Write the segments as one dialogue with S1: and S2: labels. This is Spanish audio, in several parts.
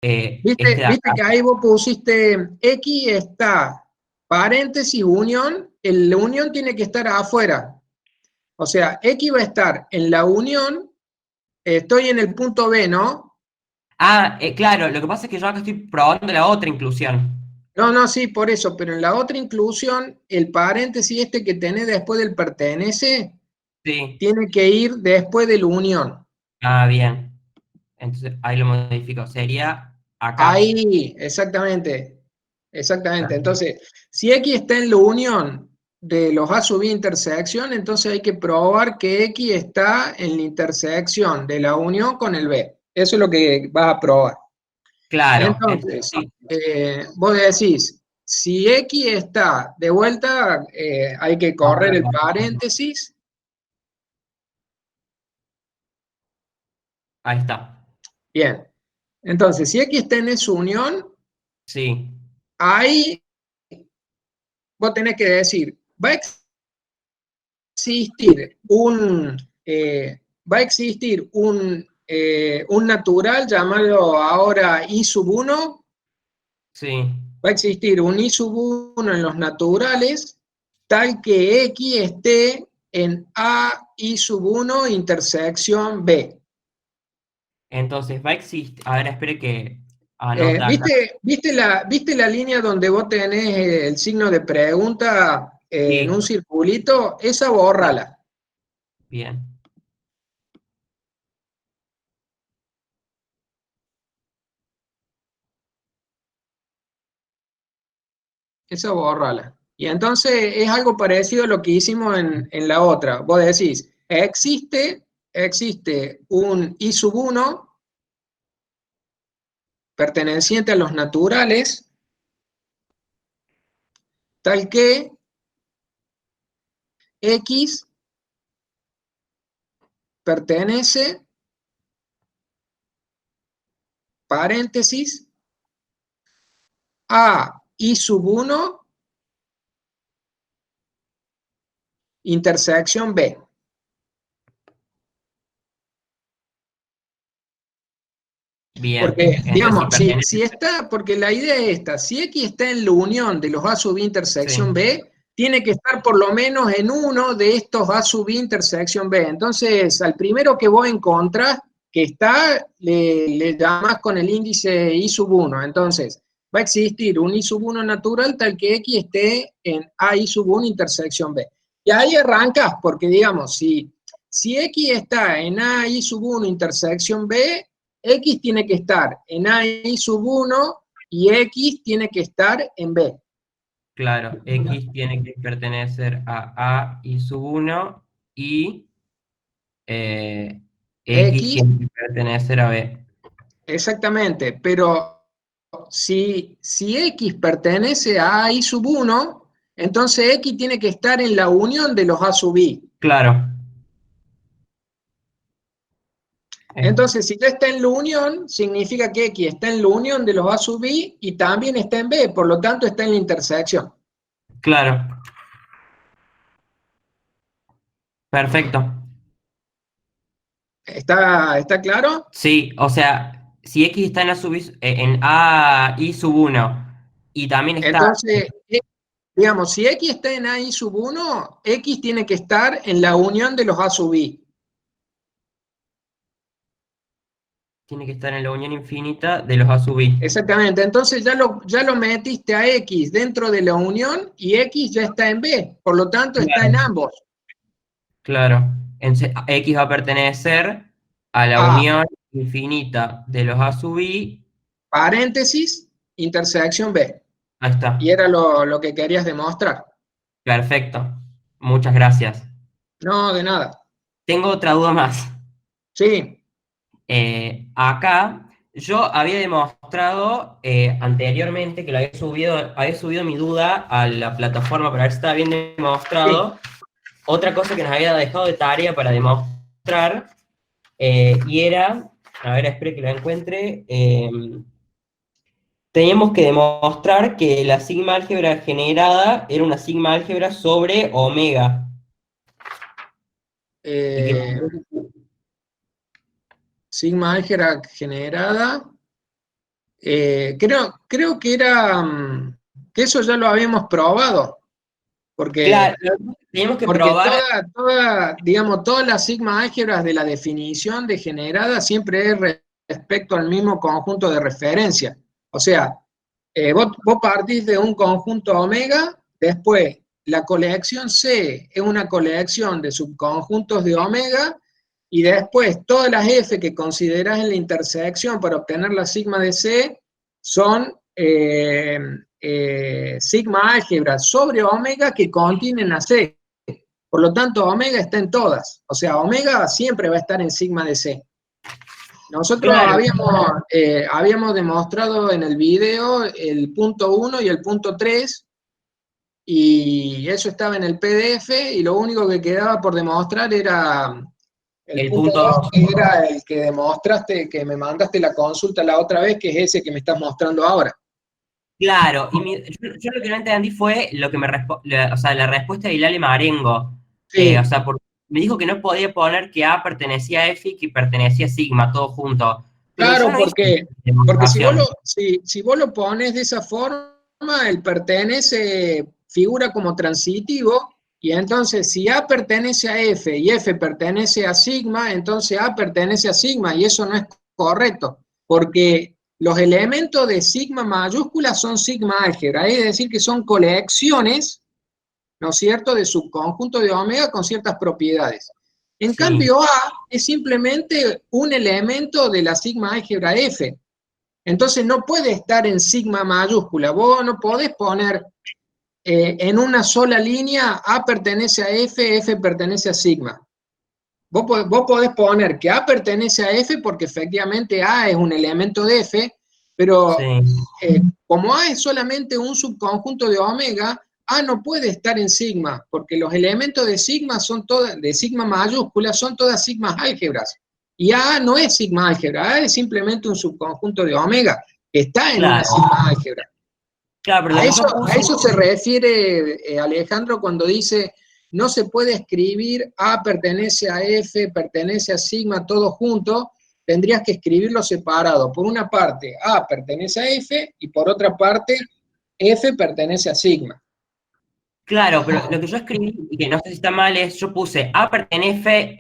S1: ¿Viste,
S2: este de
S1: viste
S2: acá.
S1: que ahí vos pusiste X está paréntesis unión, la unión tiene que estar afuera. O sea, X va a estar en la unión, estoy en el punto B, ¿no?
S2: Ah, claro, lo que pasa es que yo acá estoy probando la otra inclusión.
S1: No, no, sí, por eso, pero en la otra inclusión, el paréntesis este que tenés después del pertenece,
S2: Sí.
S1: tiene que ir después de la unión.
S2: Ah, bien. Entonces ahí lo modifico. Sería acá.
S1: Ahí, exactamente, exactamente.
S2: Perfecto.
S1: Entonces, si X está en la unión de los A sub I intersección, entonces hay que probar que X está en la intersección de la unión con el B. Eso es lo que vas a probar.
S2: Claro. Entonces
S1: Entonces,
S2: sí.
S1: vos decís, si X está de vuelta, hay que correr el paréntesis.
S2: Ahí está.
S1: Bien. Entonces, si X está en esa unión,
S2: Sí.
S1: ahí vos tenés que decir, va a existir va a existir un natural, llamarlo ahora I sub 1,
S2: Sí.
S1: va a existir un I sub 1 en los naturales, tal que X esté en A I sub 1 intersección B.
S2: Entonces va a existir. A ver, espere que anote acá.
S1: ¿Viste la línea donde vos tenés el signo de pregunta en un
S2: Sí.
S1: circulito? Esa
S2: Sí.
S1: bórrala.
S2: Bien.
S1: Esa bórrala. Y entonces es algo parecido a lo que hicimos en la otra. Vos decís, existe un I sub 1 perteneciente a los naturales, tal que X pertenece, paréntesis, a I sub 1 intersección B.
S2: Bien.
S1: Porque,
S2: Entonces si
S1: digamos,
S2: pertenece.
S1: si está, porque la idea es esta, si X está en la unión de los A sub I intersección
S2: Sí.
S1: B, tiene que estar por lo menos en uno de estos A sub I intersección B. Entonces, al primero que vos encontrás que está, le llamás con el índice I sub 1. Entonces, va a existir un I sub 1 natural tal que X esté en A I sub 1 intersección B. Y ahí arrancas, porque digamos, si X está en A I sub 1 intersección B, X tiene que estar en A I sub 1 y X tiene que estar en B.
S2: Claro. X tiene que pertenecer a y sub uno y eh, X
S1: X,
S2: tiene que pertenecer a B.
S1: exactamente, pero si X pertenece a I sub 1, entonces X tiene que estar en la unión de los A sub I.
S2: Claro. Eh,
S1: Entonces, si ya está en la unión, significa que X está en la unión de los A sub I y también está en B, por lo tanto está en la intersección.
S2: claro. Perfecto.
S1: ¿Está claro?
S2: Sí, o sea, si X está en en A y sub uno y también está,
S1: Entonces, digamos, si X está en A I sub 1, X tiene que estar en la unión de los A sub I.
S2: tiene que estar en la unión infinita de los A sub i.
S1: Exactamente, entonces ya lo metiste a X dentro de la unión y X ya está en B, por lo tanto está en
S2: Claro.
S1: ambos.
S2: Claro. Entonces, X va a pertenecer a la
S1: A,
S2: unión infinita de los A sub i.
S1: paréntesis, intersección B.
S2: Ahí está.
S1: Y era lo que querías demostrar.
S2: Perfecto. Muchas gracias.
S1: No, de nada.
S2: Tengo otra duda más.
S1: Sí,
S2: Acá yo había demostrado anteriormente que lo había subido mi duda a la plataforma para ver si estaba bien
S1: sí.
S2: demostrado. Otra cosa que nos había dejado de tarea para demostrar y era, a ver, espere que la encuentre, teníamos que demostrar que la sigma álgebra generada era una sigma álgebra sobre omega. Y que
S1: Sigma álgebra generada. Creo que era que eso ya lo habíamos probado, porque,
S2: Claro, tenemos que
S1: porque
S2: probar.
S1: digamos, todas las sigma álgebras de la definición degenerada siempre es respecto al mismo conjunto de referencia. O sea, vos partís de un conjunto omega, después la colección C es una colección de subconjuntos de omega, y después todas las F que considerás en la intersección para obtener la sigma de C son sigma álgebras sobre omega que contienen a C. Por lo tanto, omega está en todas. O sea, omega siempre va a estar en sigma de C. Nosotros
S2: Claro,
S1: habíamos demostrado en el video el punto 1 y el punto 3, y eso estaba en el PDF, y lo único que quedaba por demostrar era el
S2: el
S1: punto
S2: punto
S1: 2,
S2: 2.
S1: que era el que demostraste, que me mandaste la consulta la otra vez, que es ese que me estás mostrando ahora.
S2: Claro, y yo lo que no entendí fue lo que o sea, la respuesta de Hilale Marengo. O
S1: Sí,
S2: sea, me dijo que no podía poner que A pertenecía a F y que pertenecía a sigma, todo junto. Pero yo
S1: claro,
S2: no hice
S1: porque
S2: demostración.
S1: si vos lo pones de esa forma, el pertenece figura como transitivo, y entonces si A pertenece a F y F pertenece a sigma, entonces A pertenece a sigma, y eso no es correcto, porque los elementos de sigma mayúscula son sigma álgebra, es decir, que son colecciones, ¿no es cierto?, de subconjunto de omega con ciertas propiedades. En
S2: Sí,
S1: cambio, A es simplemente un elemento de la sigma álgebra F. Entonces no puede estar en sigma mayúscula. Vos no podés poner en una sola línea A pertenece a F, F pertenece a sigma. Vos podés poner que A pertenece a F porque efectivamente A es un elemento de F, pero
S2: sí.
S1: como A es solamente un subconjunto de omega, A no puede estar en sigma, porque los elementos de sigma de sigma mayúscula son todas sigmas álgebras. Y A no es sigma álgebra, A es simplemente un subconjunto de omega, que está en una
S2: Claro,
S1: sigma álgebra.
S2: claro, pero
S1: A
S2: lo que
S1: eso,
S2: yo
S1: a
S2: puse,
S1: eso se refiere Alejandro cuando dice no se puede escribir A pertenece a F, pertenece a sigma, todo junto, tendrías que escribirlo separado. Por una parte, A pertenece a F, y por otra parte, F pertenece a sigma.
S2: claro, pero lo que yo escribí, y que no sé si está mal, es yo puse A pertenece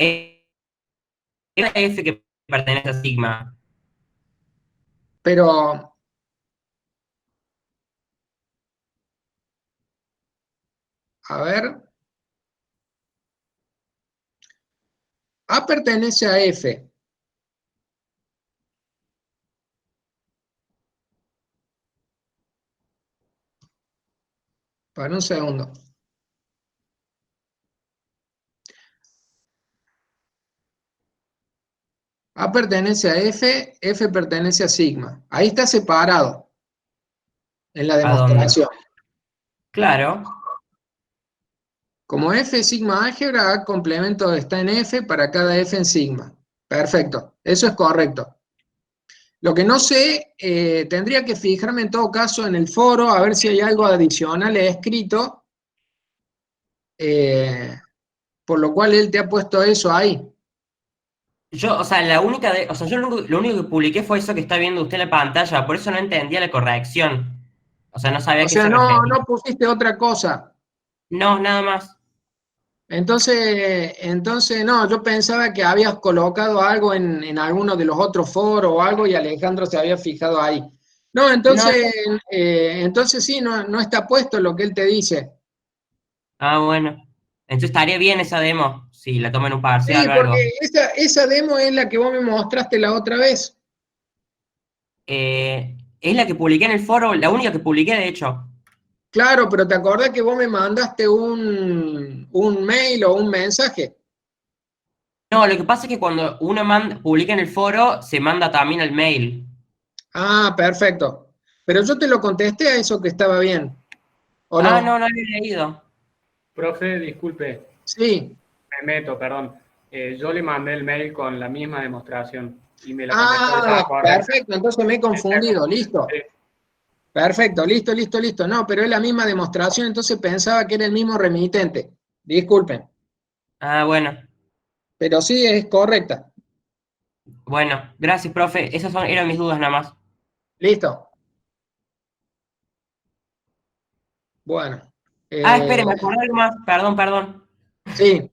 S2: a F que pertenece a sigma.
S1: Pero, a ver, A pertenece a F. Para un segundo. A pertenece a F, F pertenece a sigma. Ahí está separado en la
S2: ¿A dónde?
S1: demostración.
S2: Claro.
S1: Como F es sigma álgebra, A complemento está en F para cada F en sigma. Perfecto, eso es correcto. Lo que no sé, tendría que fijarme en todo caso en el foro a ver si hay algo adicional escrito, eh, por lo cual él te ha puesto eso ahí.
S2: Yo, o sea, o sea, yo lo único que publiqué fue eso que está viendo usted en la pantalla, por eso no entendía la corrección. O sea, no sabía
S1: O
S2: a qué
S1: sea,
S2: se refería.
S1: no pusiste otra cosa.
S2: No, nada más.
S1: Entonces no, yo pensaba que habías colocado algo en alguno de los otros foros o algo, y Alejandro se había fijado ahí. No,
S2: No,
S1: entonces sí, no está puesto lo que él te dice.
S2: ah, bueno. Entonces estaría bien esa demo, si la toman en un parcial
S1: Sí,
S2: o
S1: porque
S2: algo.
S1: esa demo es la que vos me mostraste la otra vez.
S2: Es la que publiqué en el foro, la única que publiqué, de hecho.
S1: Claro, pero ¿te acordás que vos me mandaste un mail o un mensaje?
S2: No, lo que pasa es que cuando uno publica en el foro, se manda también al mail.
S1: Ah, perfecto. Pero yo te lo contesté a eso que estaba bien, ¿o
S2: Ah,
S1: no?
S2: no, no lo he leído.
S3: Profe, disculpe,
S1: Sí.
S3: me meto, perdón. Yo le mandé el mail con la misma demostración y me la contestó que
S1: Ah,
S3: estaba correcta.
S1: perfecto, entonces me he confundido, listo.
S3: Sí.
S1: Perfecto, listo. No, pero es la misma demostración, entonces pensaba que era el mismo remitente. Disculpen,
S2: Ah, bueno.
S1: pero sí es correcta.
S2: Bueno, gracias, profe. Eran mis dudas nada más.
S1: ¿Listo? Bueno.
S2: Espere, me acordé algo más, perdón.
S1: Sí,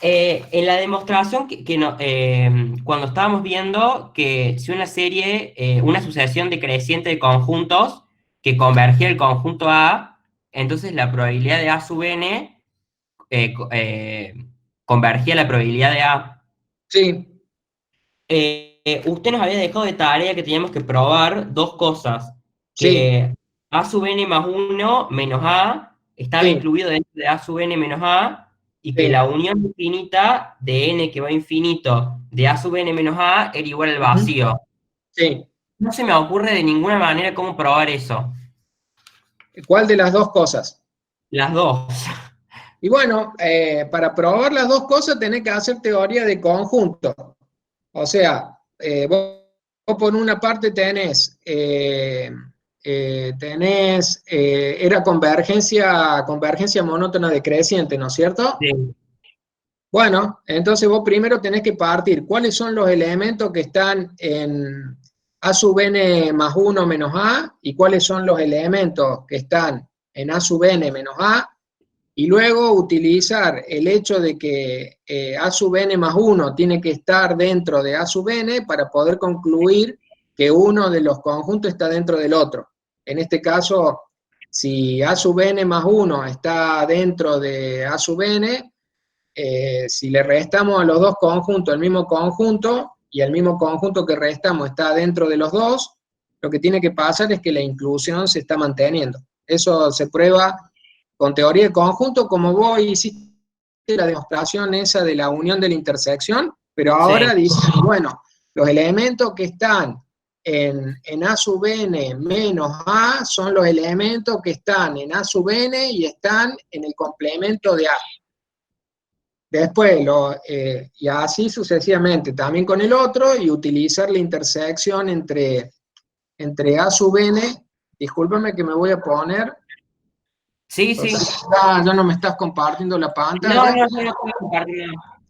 S2: En la demostración cuando estábamos viendo que si una serie, una sucesión decreciente de conjuntos que convergía el conjunto A, entonces la probabilidad de A sub n convergía la probabilidad de A.
S1: sí,
S2: Usted nos había dejado de tarea que teníamos que probar dos cosas,
S1: sí,
S2: que A sub n más uno menos A estaba
S1: sí,
S2: incluido dentro de A sub n menos A, y que la
S1: sí.
S2: unión infinita de n que va a infinito de A sub n menos A era igual al
S1: Ujú,
S2: vacío.
S1: sí.
S2: No se me ocurre de ninguna manera cómo probar eso.
S1: ¿Cuál de las dos cosas?
S2: Las dos.
S1: Y bueno, para probar las dos cosas tenés que hacer teoría de conjunto. O sea, vos por una parte era convergencia monótona decreciente, ¿no es cierto?
S2: Sí,
S1: Bueno, entonces vos primero tenés que partir cuáles son los elementos que están en A sub n más 1 menos A y cuáles son los elementos que están en A sub n menos A, y luego utilizar el hecho de que A sub n más 1 tiene que estar dentro de A sub n para poder concluir que uno de los conjuntos está dentro del otro. En este caso, si A sub n más 1 está dentro de A sub n, si le restamos a los dos conjuntos el mismo conjunto y el mismo conjunto que restamos está dentro de los dos, lo que tiene que pasar es que la inclusión se está manteniendo. Eso se prueba con teoría de conjunto, como vos hiciste la demostración esa de la unión de la intersección, pero ahora
S2: sí.
S1: dice, bueno, los elementos que están en A sub n menos A son los elementos que están en A sub n y están en el complemento de A. Después, y así sucesivamente, también con el otro, y utilizar la intersección entre A sub n, discúlpame que me voy a poner,
S2: Sí,
S1: porque
S2: sí.
S1: ya no me estás compartiendo la
S2: No,
S1: pantalla.
S2: no, no, no puedo compartir nada.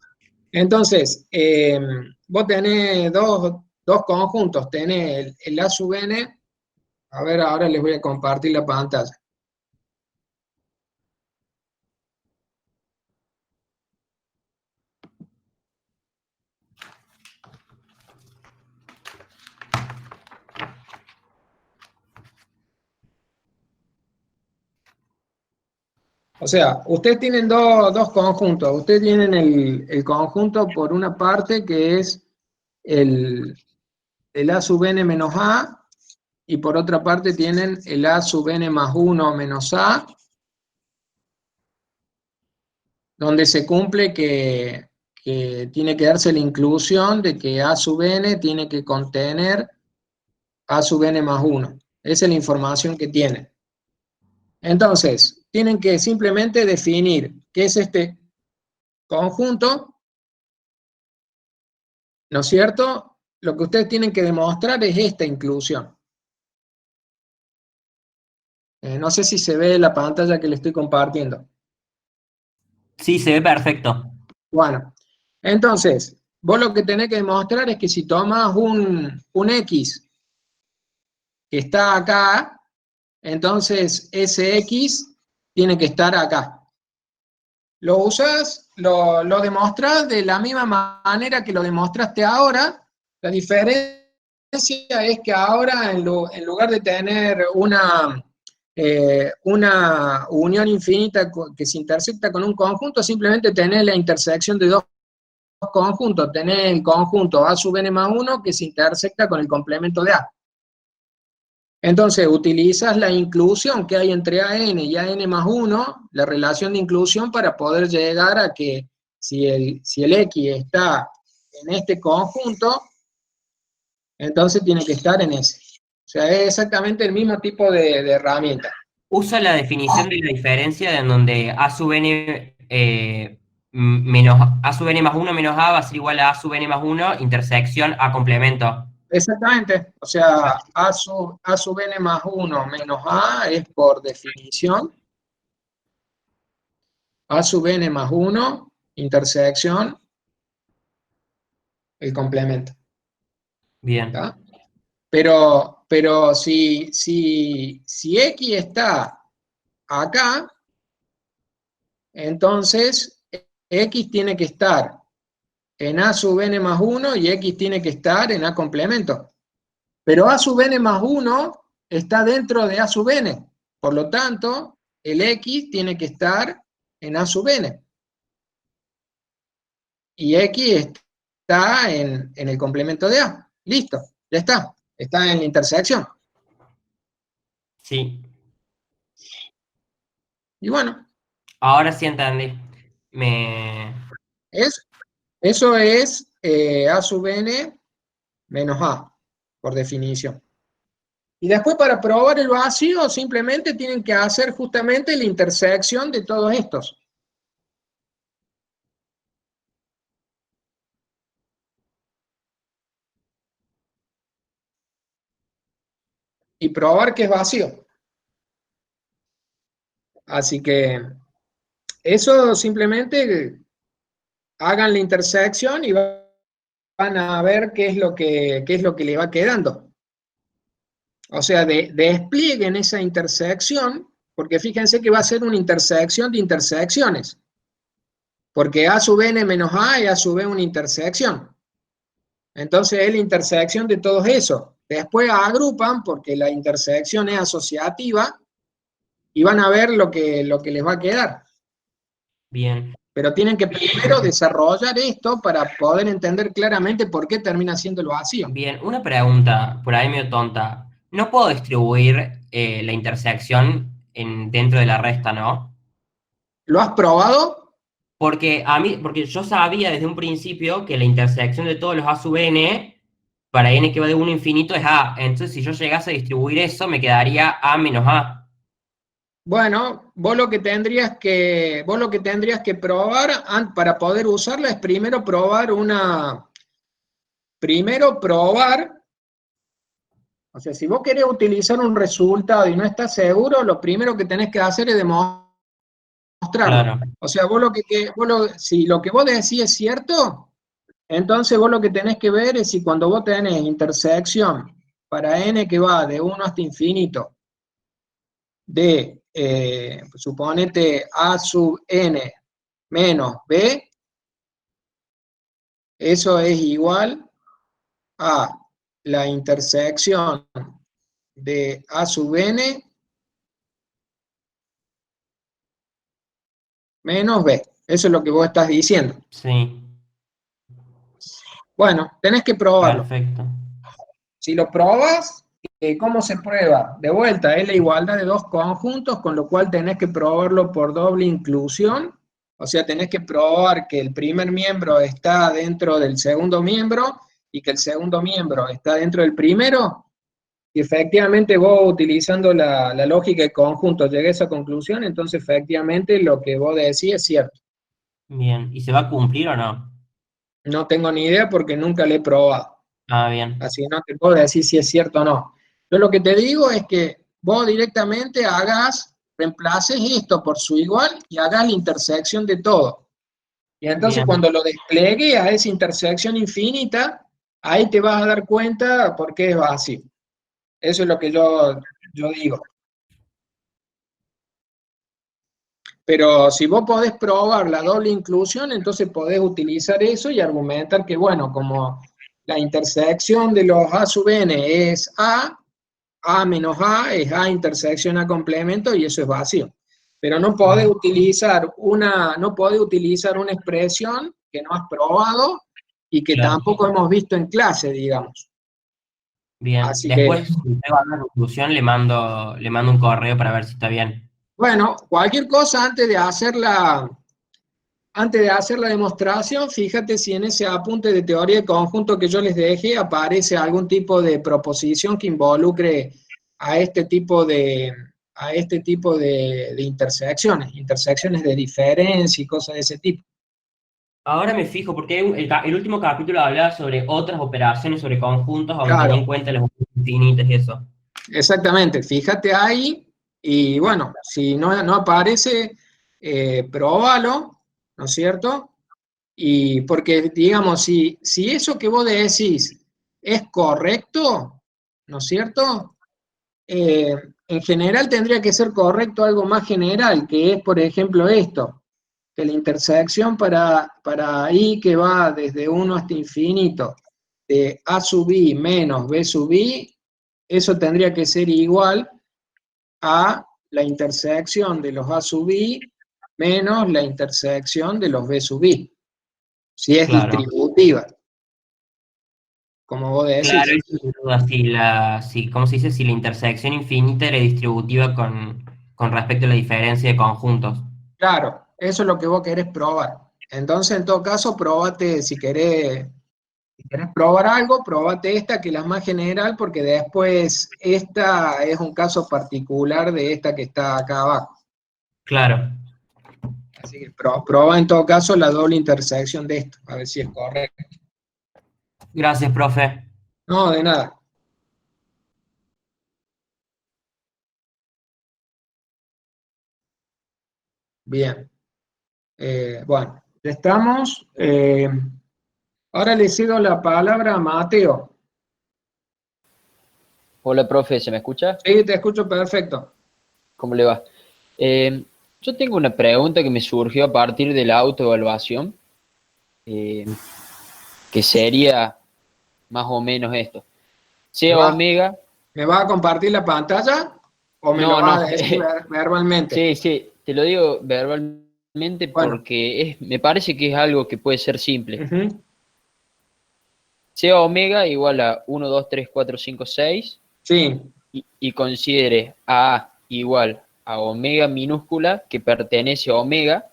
S1: Entonces, vos tenés dos conjuntos, tenés el A sub n, a ver, ahora les voy a compartir la pantalla. O sea, ustedes tienen dos conjuntos. Ustedes tienen el conjunto por una parte que es el A sub n menos A, y por otra parte tienen el A sub n más 1 menos A, donde se cumple que tiene que darse la inclusión de que A sub n tiene que contener A sub n más 1. Esa es la información que tienen. Entonces, tienen que simplemente definir qué es este conjunto, ¿no es cierto? Lo que ustedes tienen que demostrar es esta inclusión. No sé si se ve la pantalla que le estoy compartiendo.
S2: Sí, se ve perfecto.
S1: Bueno, entonces, vos lo que tenés que demostrar es que si tomas un X que está acá, entonces ese X tiene que estar acá. Lo usas, lo demostrás de la misma manera que lo demostraste ahora. La diferencia es que ahora en lugar de tener una unión infinita que se intersecta con un conjunto, simplemente tenés la intersección de dos conjuntos. Tenés el conjunto A sub n más 1 que se intersecta con el complemento de A. Entonces, utilizas la inclusión que hay entre AN y AN más 1, la relación de inclusión, para poder llegar a que si el X está en este conjunto, entonces tiene que estar en ese. O sea, es exactamente el mismo tipo de herramienta.
S2: Usa la definición de la diferencia en donde A sub n menos A sub n más 1 menos A va a ser igual a sub n más 1 intersección A complemento.
S1: Exactamente. O sea, A sub n más 1 menos A es por definición A sub n más 1 intersección el complemento.
S2: Bien.
S1: ¿Está? Pero si X está acá, entonces X tiene que estar en A sub n más 1 y X tiene que estar en A complemento. Pero A sub n más 1 está dentro de A sub n. Por lo tanto, el X tiene que estar en A sub n. Y X está en el complemento de A. Listo, ya está. Está en la intersección.
S2: Sí.
S1: Y bueno,
S2: Ahora sí entendí. Me...
S1: eso es A sub n menos A, por definición. Y después para probar el vacío simplemente tienen que hacer justamente la intersección de todos estos. Y probar que es vacío. Así que eso simplemente hagan la intersección y van a ver qué es lo que le va quedando. O sea, desplieguen esa intersección, porque fíjense que va a ser una intersección de intersecciones. Porque A sub n menos A es A sub b una intersección. Entonces es la intersección de todos esos. Después agrupan, porque la intersección es asociativa, y van a ver lo que les va a quedar.
S2: Bien.
S1: Pero tienen que primero desarrollar esto para poder entender claramente por qué termina siendo el vacío.
S2: Bien, una pregunta, por ahí medio tonta. No puedo distribuir la intersección dentro de la resta, ¿no?
S1: ¿Lo has probado?
S2: Porque yo sabía desde un principio que la intersección de todos los A sub n, para n que va de 1 a infinito, es A. Entonces, si yo llegase a distribuir eso, me quedaría A menos A.
S1: Bueno, vos lo que tendrías que probar para poder usarla es primero probar, o sea, si vos querés utilizar un resultado y no estás seguro, lo primero que tenés que hacer es demostrarlo.
S2: Claro.
S1: O sea, si lo que vos decís es cierto, entonces vos lo que tenés que ver es si cuando vos tenés intersección para n que va de 1 hasta infinito, de, suponete, A sub n menos b, eso es igual a la intersección de A sub n menos b. Eso es lo que vos estás diciendo.
S2: Sí,
S1: Bueno, tenés que probarlo.
S2: perfecto.
S1: Si lo probas, ¿cómo se prueba? De vuelta, es la igualdad de dos conjuntos, con lo cual tenés que probarlo por doble inclusión. O sea, tenés que probar que el primer miembro está dentro del segundo miembro y que el segundo miembro está dentro del primero. Y efectivamente vos, utilizando la lógica de conjunto, llegué a esa conclusión, entonces efectivamente lo que vos decís es cierto.
S2: Bien. ¿Y se va a cumplir o no?
S1: No tengo ni idea porque nunca lo he probado.
S2: Ah, bien.
S1: Así no te puedo decir si es cierto o no. Yo lo que te digo es que vos directamente reemplaces esto por su igual y hagas la intersección de todo. Y entonces
S2: Bien.
S1: cuando lo despliegue a esa intersección infinita, ahí te vas a dar cuenta por qué es vacío. Eso es lo que yo digo. Pero si vos podés probar la doble inclusión, entonces podés utilizar eso y argumentar que, bueno, como la intersección de los A sub n es A menos A es A intersección A complemento y eso es vacío. Pero no podés utilizar una expresión que no has probado y que
S2: Claro.
S1: tampoco hemos visto en clase, digamos.
S2: Bien.
S1: Así que,
S2: Después, si tengo alguna conclusión, le mando un correo para ver si está bien.
S1: bueno, cualquier cosa antes de hacer la demostración, fíjate si en ese apunte de teoría de conjunto que yo les dejé aparece algún tipo de proposición que involucre a este tipo de intersecciones de diferencia y cosas de ese tipo.
S2: Ahora me fijo, porque el último capítulo hablaba sobre otras operaciones, sobre conjuntos, donde tenía en
S1: Claro,
S2: cuenta las infinitas y eso.
S1: exactamente, fíjate ahí y bueno, si no aparece, próbalo, ¿no es cierto? Y porque, digamos, si eso que vos decís es correcto, ¿no es cierto? En general tendría que ser correcto algo más general, que es, por ejemplo, esto, que la intersección para I que va desde 1 hasta infinito, de A sub I menos B sub I, eso tendría que ser igual a la intersección de los A sub I menos la intersección de los B sub I, si es
S2: Claro.
S1: distributiva, como vos
S2: Claro,
S1: decís.
S2: eso sin duda, ¿cómo se dice? Si la intersección infinita era distributiva con respecto a la diferencia de conjuntos.
S1: Claro, eso es lo que vos querés probar. Entonces, en todo caso, probate, si querés probar algo, probate esta que es la más general, porque después esta es un caso particular de esta que está acá abajo.
S2: Claro.
S1: Así que proba en todo caso la doble intersección de esto, a ver si es correcto.
S2: Gracias, profe.
S1: No, de nada. Bien. Bueno, ya estamos. Ahora le cedo la palabra a Mateo.
S4: Hola, profe, ¿se me escucha?
S1: Sí, te escucho perfecto.
S4: ¿Cómo le va? Yo tengo una pregunta que me surgió a partir de la autoevaluación, eh, que sería más o menos esto.
S1: ¿Me
S4: Sea
S1: va,
S4: omega,
S1: me va a compartir la pantalla o me lo
S4: no,
S1: vas
S4: no,
S1: a decir verbalmente?
S4: sí, sí, te lo digo verbalmente
S1: Bueno.
S4: porque me parece que es algo que puede ser simple.
S1: Ujú.
S4: Sea omega igual a 1, 2, 3, 4, 5, 6
S1: Sí,
S4: y considere a A igual a omega minúscula que pertenece a omega,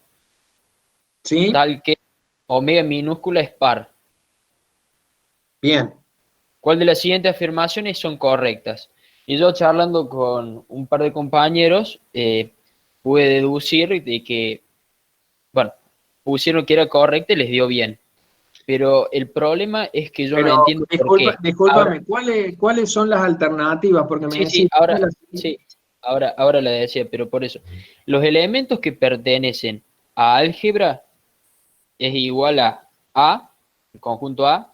S1: sí,
S4: tal que omega minúscula es par.
S1: bien.
S4: ¿Cuál de las siguientes afirmaciones son correctas? Y yo charlando con un par de compañeros, pude deducir de que, bueno, pusieron que era correcta y les dio bien. Pero el problema es que yo no
S1: Pero
S4: entiendo por qué. Ahora,
S1: discúlpame, ¿cuáles son las alternativas? Porque me
S4: sí,
S1: decís,
S4: sí, ahora la decía, pero por eso. Los elementos que pertenecen a álgebra es igual a, el conjunto a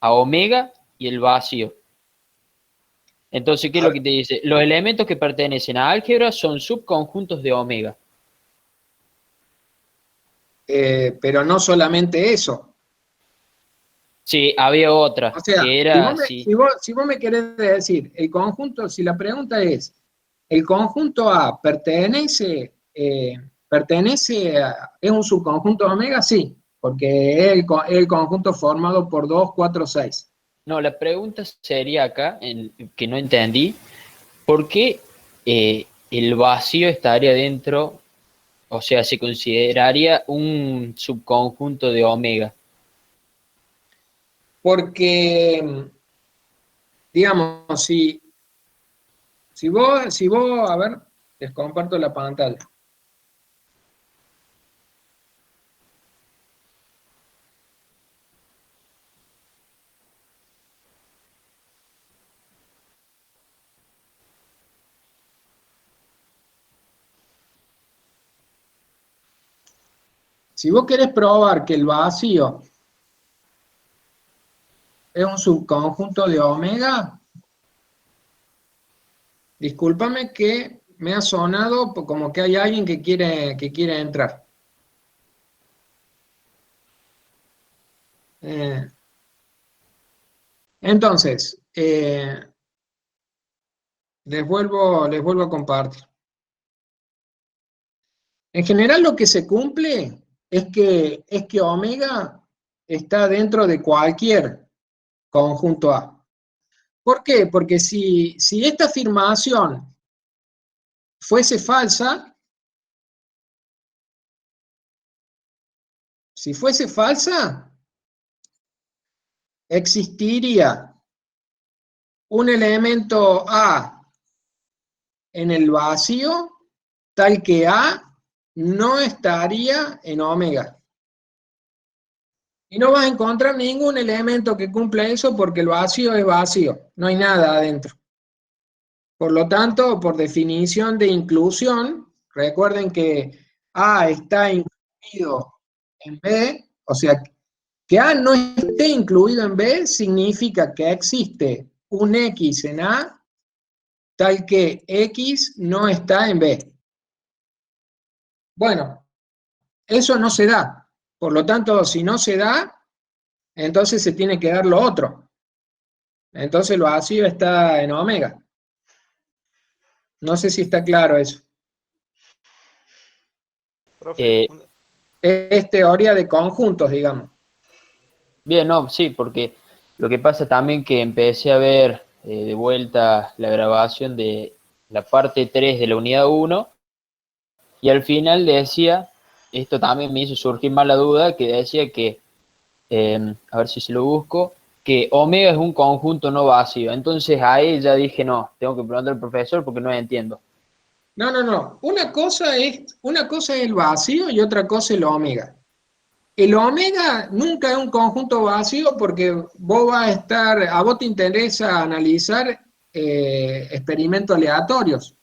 S4: omega y el vacío. Entonces, ¿qué es
S1: a
S4: lo
S1: ver,
S4: que te dice? Los elementos que pertenecen a álgebra son subconjuntos de omega.
S1: pero no solamente eso.
S4: Sí, había
S1: O
S4: otra,
S1: sea,
S4: que
S1: si
S4: era
S1: vos me,
S4: así.
S1: si vos, si vos me querés decir, el conjunto, si la pregunta es, ¿el conjunto A es un subconjunto de omega? Sí, porque es el conjunto formado por 2, 4, 6.
S4: No, la pregunta sería acá, que no entendí, ¿por qué el vacío estaría dentro, o sea, se consideraría un subconjunto de omega?
S1: Porque, digamos, si vos, a ver, les comparto la pantalla. Si vos querés probar que el vacío es un subconjunto de omega, discúlpame que me ha sonado como que hay alguien que quiere entrar. Eh, entonces, les vuelvo a compartir. En general lo que se cumple es que omega está dentro de cualquier conjunto A. ¿Por qué? Porque si esta afirmación fuese falsa, si fuese falsa, existiría un elemento A en el vacío tal que A no estaría en omega. Y no vas a encontrar ningún elemento que cumpla eso porque el vacío es vacío, no hay nada adentro. Por lo tanto, por definición de inclusión, recuerden que A está incluido en B, o sea, que A no esté incluido en B significa que existe un X en A, tal que X no está en B. Bueno, eso no se da. Por lo tanto, si no se da, entonces se tiene que dar lo otro. Entonces lo vacío está en omega. No sé si está claro eso.
S5: Profe,
S1: Es teoría de conjuntos, digamos.
S4: Bien, no, sí, porque lo que pasa también que empecé a ver de vuelta la grabación de la parte 3 de la unidad 1 y al final decía, esto también me hizo surgir más la duda, que decía que, a ver si se lo busco, que omega es un conjunto no vacío. Entonces ahí ya dije, no, tengo que preguntar al profesor porque no entiendo.
S1: No, no, no. Una cosa es el vacío y otra cosa es el omega. El omega nunca es un conjunto vacío porque a vos te interesa analizar experimentos aleatorios.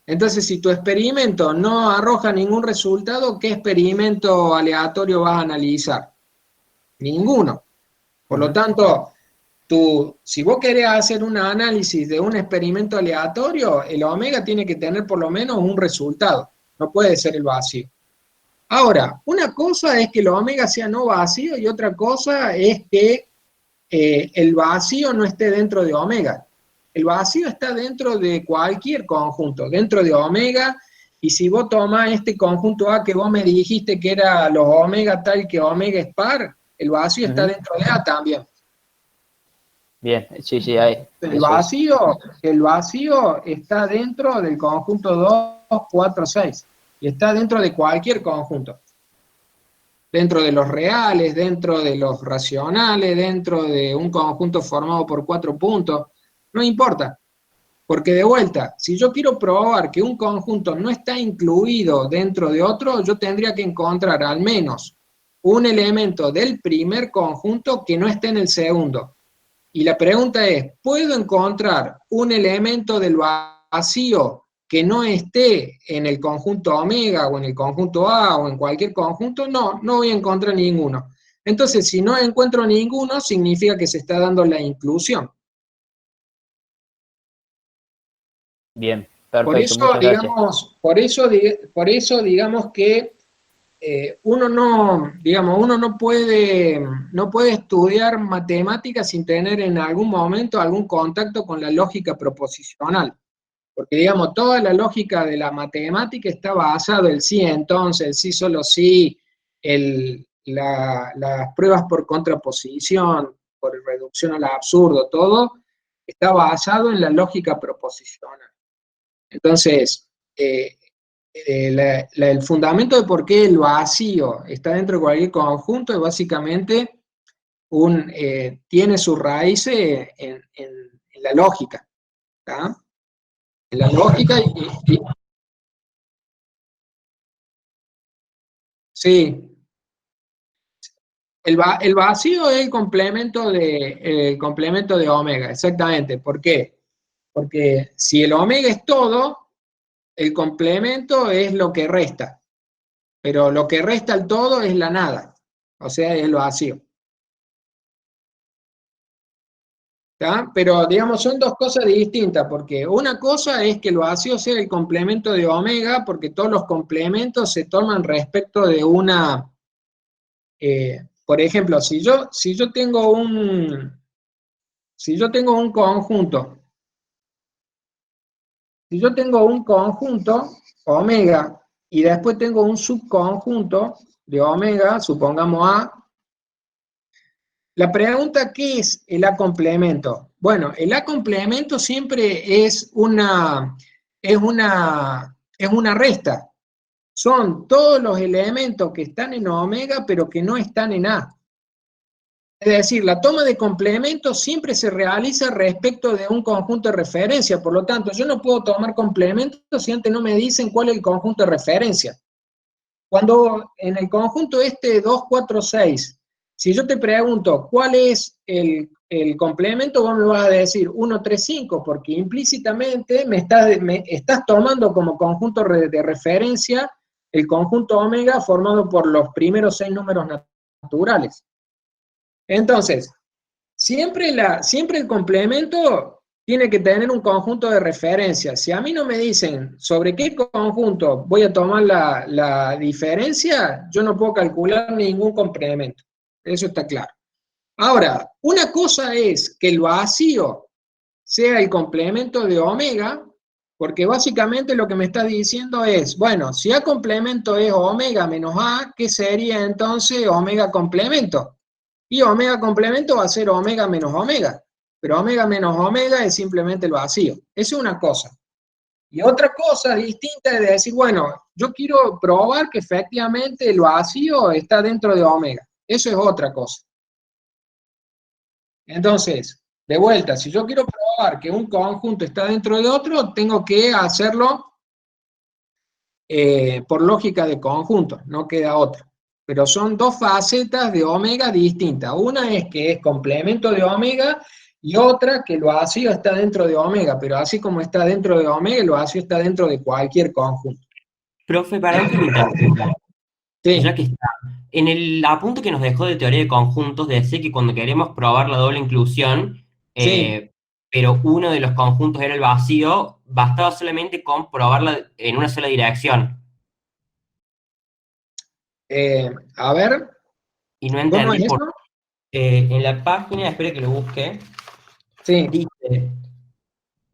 S1: Entonces, si tu experimento no arroja ningún resultado, ¿qué experimento aleatorio vas a analizar? Ninguno. Por lo tanto, si vos querés hacer un análisis de un experimento aleatorio, el omega tiene que tener por lo menos un resultado. No puede ser el vacío. Ahora, una cosa es que el omega sea no vacío y otra cosa es que el vacío no esté dentro de omega. El vacío está dentro de cualquier conjunto, dentro de omega, y si vos tomás este conjunto A que vos me dijiste que era los omega tal que omega es par, el vacío está dentro de A también.
S4: Bien, sí, sí, ahí.
S1: El vacío está dentro del conjunto 2, 4, 6, y está dentro de cualquier conjunto. Dentro de los reales, dentro de los racionales, dentro de un conjunto formado por 4 puntos, no importa. Porque de vuelta, si yo quiero probar que un conjunto no está incluido dentro de otro, yo tendría que encontrar al menos un elemento del primer conjunto que no esté en el segundo. Y la pregunta es, ¿puedo encontrar un elemento del vacío que no esté en el conjunto omega o en el conjunto A o en cualquier conjunto? No, no voy a encontrar ninguno. Entonces, si no encuentro ninguno, significa que se está dando la inclusión.
S4: Bien, perfecto, muchas gracias.
S1: Por eso digamos que uno no puede estudiar matemáticas sin tener en algún momento algún contacto con la lógica proposicional. Porque, digamos, toda la lógica de la matemática está basada en el sí, entonces, el sí, solo sí, las pruebas por contraposición, por reducción al absurdo, todo está basado en la lógica proposicional. Entonces, el fundamento de por qué el vacío está dentro de cualquier conjunto es básicamente tiene su raíz en la lógica, ¿tá? En la lógica sí, el vacío es el complemento de omega, exactamente. ¿Por qué? Porque si el omega es todo, el complemento es lo que resta, pero lo que resta al todo es la nada, o sea, es el vacío. ¿Tá? Pero, digamos, son dos cosas distintas, porque una cosa es que el vacío sea el complemento de omega, porque todos los complementos se toman respecto de una... por ejemplo, si yo tengo un conjunto, si yo tengo un conjunto, omega, y después tengo un subconjunto de omega, supongamos A, la pregunta, ¿qué es el A complemento? Bueno, el A complemento siempre es una resta. Son todos los elementos que están en omega, pero que no están en A. Es decir, la toma de complemento siempre se realiza respecto de un conjunto de referencia. Por lo tanto, yo no puedo tomar complementos si antes no me dicen cuál es el conjunto de referencia. Cuando en el conjunto 2, 4, 6, si yo te pregunto cuál es el complemento, vos me vas a decir 1, 3, 5, porque implícitamente me estás tomando como conjunto de referencia el conjunto omega formado por los primeros 6 números naturales. Entonces, siempre el complemento tiene que tener un conjunto de referencias. Si a mí no me dicen sobre qué conjunto voy a tomar la diferencia, yo no puedo calcular ningún complemento. Eso está claro. Ahora, una cosa es que el vacío sea el complemento de omega, porque básicamente lo que me está diciendo es, bueno, si A complemento es omega menos A, ¿qué sería entonces omega complemento? Y omega complemento va a ser omega menos omega, pero omega menos omega es simplemente el vacío. Eso es una cosa. Y otra cosa distinta es decir, bueno, yo quiero probar que efectivamente el vacío está dentro de omega. Eso es otra cosa. Entonces, de vuelta, si yo quiero probar que un conjunto está dentro de otro, tengo que hacerlo por lógica de conjunto, no queda otra. Pero son dos facetas de omega distintas. Una es que es complemento de omega y otra que el vacío está dentro de omega, pero así como está dentro de omega, el vacío está dentro de cualquier conjunto.
S2: Profe, perdón que lo interrumpa. Ya
S1: Sí,
S2: que está. En el apunte que nos dejó de teoría de conjuntos, decía que cuando queremos probar la doble inclusión,
S1: sí.
S2: pero uno de los conjuntos era el vacío, bastaba solamente con probarla en una sola dirección.
S1: A ver,
S2: Y no
S1: ¿cómo
S2: entendí
S1: es
S2: por
S1: eso?
S2: en la página, espere que lo busque,
S1: Sí,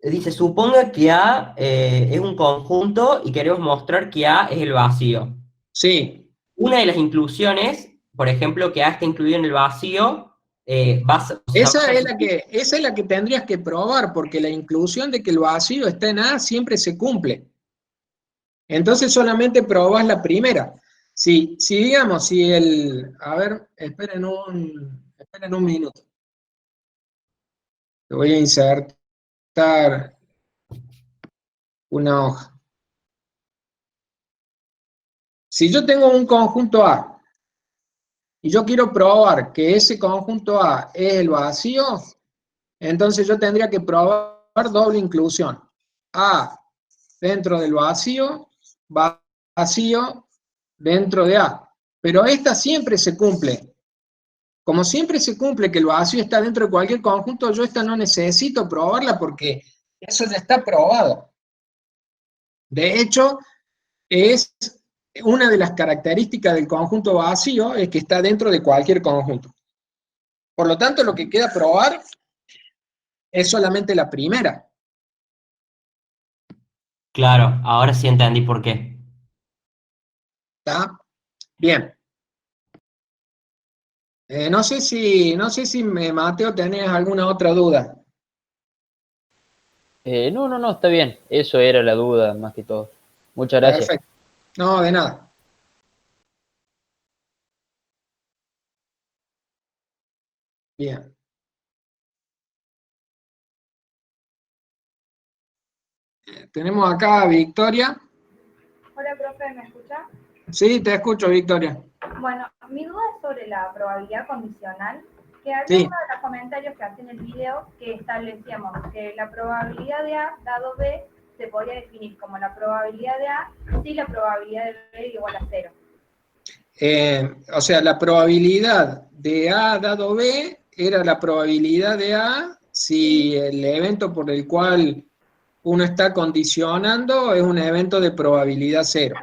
S2: dice, suponga que A es un conjunto y queremos mostrar que A es el vacío.
S1: sí.
S2: Una de las inclusiones, por ejemplo, que A está incluido en el vacío, o sea, va a ser
S1: Esa es la que tendrías que probar, porque la inclusión de que el vacío está en A siempre se cumple. Entonces solamente probás la primera. Si digamos, si el... A ver, esperen un minuto. Te voy a insertar una hoja. Si yo tengo un conjunto A y yo quiero probar que ese conjunto A es el vacío, entonces yo tendría que probar doble inclusión. A dentro del vacío, vacío dentro de A. Pero esta siempre se cumple. Como siempre se cumple que el vacío está dentro de cualquier conjunto, yo esta no necesito probarla porque eso ya está probado. De hecho, es una de las características del conjunto vacío es que está dentro de cualquier conjunto. Por lo tanto, lo que queda probar es solamente la primera.
S2: claro, ahora sí entendí por qué.
S1: ¿Está? Bien. No sé si Mateo, tenés alguna otra duda.
S4: No, está bien. Eso era la duda, más que todo. Muchas gracias.
S1: Perfecto. No, de nada. Bien. Tenemos acá a Victoria.
S5: Hola, profe, ¿me escucha?
S1: Sí, te escucho, Victoria.
S5: Bueno, mi duda es sobre la probabilidad condicional, que había
S1: Sí.
S5: uno de los comentarios que hacía en el video que establecíamos que la probabilidad de A dado B se podía definir como la probabilidad de A si la probabilidad de B es igual a 0.
S1: O sea, la probabilidad de A dado B era la probabilidad de A si el evento por el cual uno está condicionando es un evento de probabilidad 0.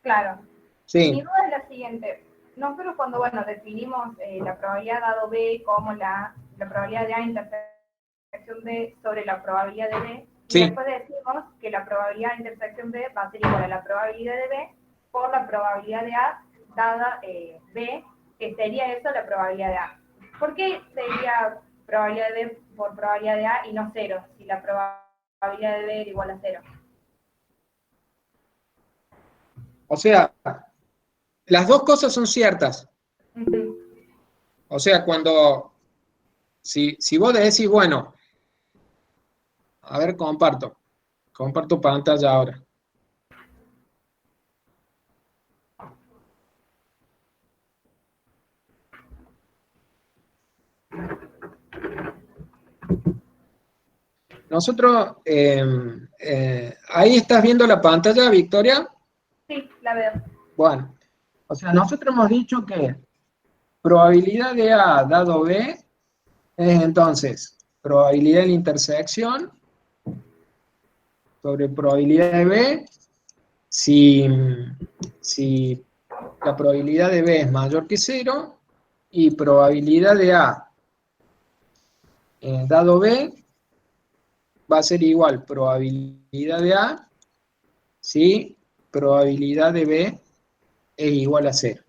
S5: Claro.
S1: Sí,
S5: Mi duda es la siguiente. Nosotros cuando, definimos la probabilidad dado B como la probabilidad de A intersección B sobre la probabilidad de B, y
S1: sí.
S5: después decimos que la probabilidad de intersección B va a ser igual a la probabilidad de B por la probabilidad de A dada B, que sería eso la probabilidad de A. ¿Por qué sería probabilidad de B por probabilidad de A y no 0, si la probabilidad de B era igual a 0?
S1: O sea, las dos cosas son ciertas. O sea, si vos decís, bueno, a ver, comparto pantalla ahora. Nosotros, ahí estás viendo la pantalla, Victoria.
S5: Sí, la veo.
S1: Bueno, o sea, nosotros hemos dicho que probabilidad de A dado B es entonces probabilidad de la intersección sobre probabilidad de B, si la probabilidad de B es mayor que 0, y probabilidad de A dado B va a ser igual probabilidad de A si probabilidad de B es igual a 0.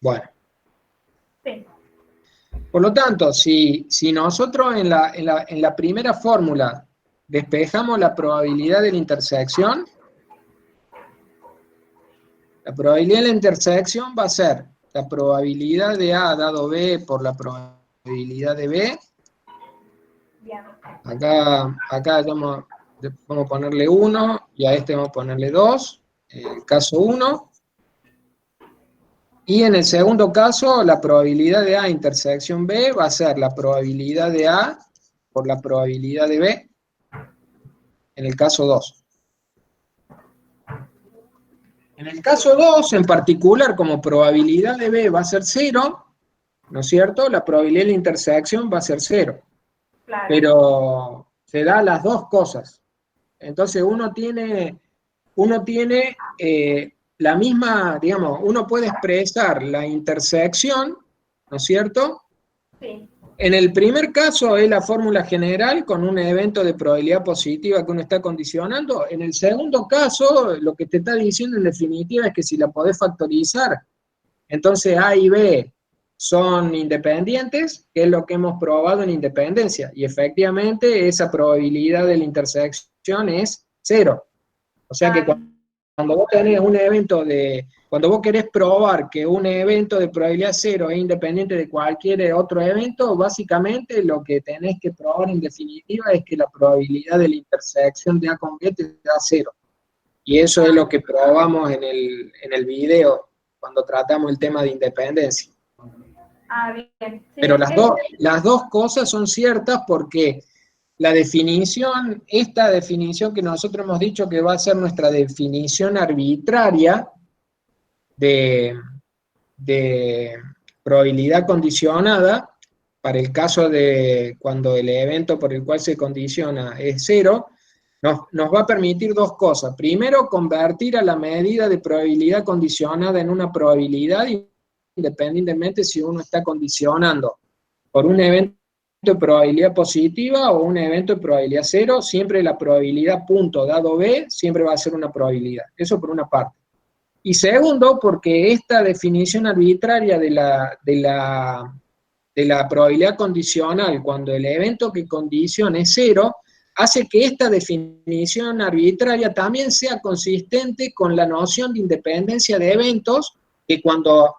S1: Bueno.
S5: Sí.
S1: Por lo tanto, si nosotros en la primera fórmula despejamos la probabilidad de la intersección, la probabilidad de la intersección va a ser la probabilidad de A dado B por la probabilidad de B.
S5: Bien.
S1: Acá vamos a ponerle 1 y a este vamos a ponerle 2, en el caso 1. Y en el segundo caso, la probabilidad de A intersección B va a ser la probabilidad de A por la probabilidad de B, en el caso 2. En el caso 2, en particular, como probabilidad de B va a ser 0, ¿no es cierto? La probabilidad de la intersección va a ser 0.
S5: Claro.
S1: Pero se da las dos cosas. Entonces uno tiene la misma, digamos, uno puede expresar la intersección, ¿no es cierto?
S5: Sí.
S1: En el primer caso es la fórmula general con un evento de probabilidad positiva que uno está condicionando. En el segundo caso, lo que te está diciendo en definitiva es que si la podés factorizar, entonces A y B son independientes, que es lo que hemos probado en independencia. Y efectivamente esa probabilidad de la intersección es 0. O sea que cuando vos tenés un evento cuando vos querés probar que un evento de probabilidad 0 es independiente de cualquier otro evento, básicamente lo que tenés que probar en definitiva es que la probabilidad de la intersección de A con B te da 0. Y eso es lo que probamos en el video, cuando tratamos el tema de independencia.
S5: Bien. Sí,
S1: Pero las dos cosas son ciertas porque la definición, esta definición que nosotros hemos dicho que va a ser nuestra definición arbitraria de probabilidad condicionada, para el caso de cuando el evento por el cual se condiciona es 0, nos va a permitir dos cosas. Primero, convertir a la medida de probabilidad condicionada en una probabilidad, independientemente si uno está condicionando por un evento de probabilidad positiva o un evento de probabilidad 0, siempre la probabilidad punto dado B siempre va a ser una probabilidad. Eso por una parte. Y segundo, porque esta definición arbitraria de la probabilidad condicional, cuando el evento que condiciona es 0, hace que esta definición arbitraria también sea consistente con la noción de independencia de eventos, que cuando